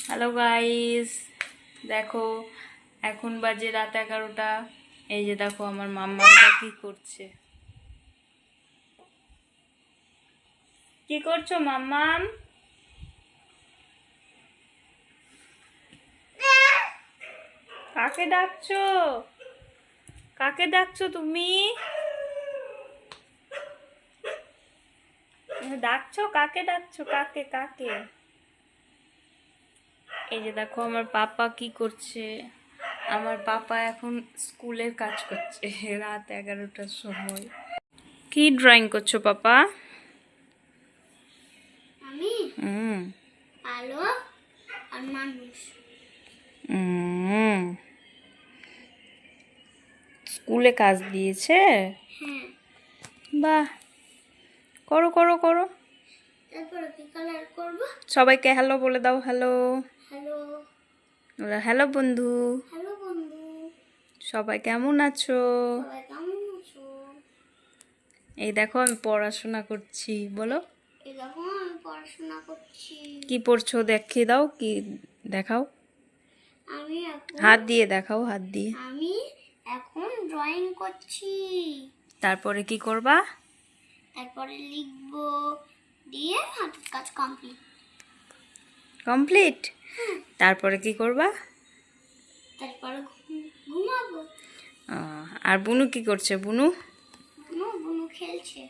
Hello guys, দেখো এখন বাজে রাত 11টা। এই যে দেখো আমার মাম্মাটা কি করছে। কি করছো মাম্মাম? কাকে ডাকছো? কাকে ডাকছো তুমি? ডাকছো কাকে? ডাকছো কাকে? কাকে? এই যে দেখো আমার পাপা কি করছে। আমার পাপা এখন স্কুলের কাজ করছে রাত 11টার সময়। কি ড্রয়িং করছো পাপা? আমি আলো আর মানুষ। স্কুলে কাজ দিয়েছে? হ্যাঁ। বাহ, করো করো করো। তারপরে কি কালার করব? সবাইকে হ্যালো বলে দাও। হ্যালো। হ্যালো। হ্যালো বন্ধু। হ্যালো বন্ধু। সবাই কেমন আছো? সবাই কেমন আছো? এই দেখো আমি পড়াশোনা করছি। বলো এই দেখো আমি পড়াশোনা করছি। কি পড়ছো দেখিয়ে দাও। কি দেখাও? আমি এখন হাত দিয়ে দেখাও, হাত দিয়ে। আমি এখন ড্রয়িং করছি। তারপরে কি করবা? তারপরে লিখবো, দিয়ে হাতের কাজ কমপ্লিট। কমপ্লিট? তারপরে কি করবা? তারপরে ঘুমাবো। আর বুনু কি করছে? বুনু বুনু খেলছে।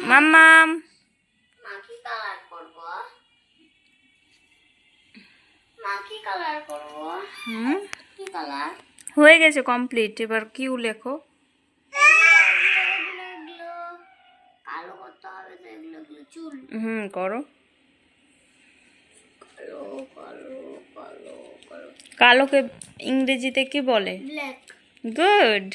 মাম্মাম মা কি কালার করব? মা কি কালার করব? কি কালার? হয়ে গেছে কমপ্লিট। এবার কিউ লেখো। কালো করতে হবে তো, এগুলো চুল। করো। কালো কালো কালো কালো। কালোকে ইংরেজিতে কি বলে? ব্ল্যাক। গুড।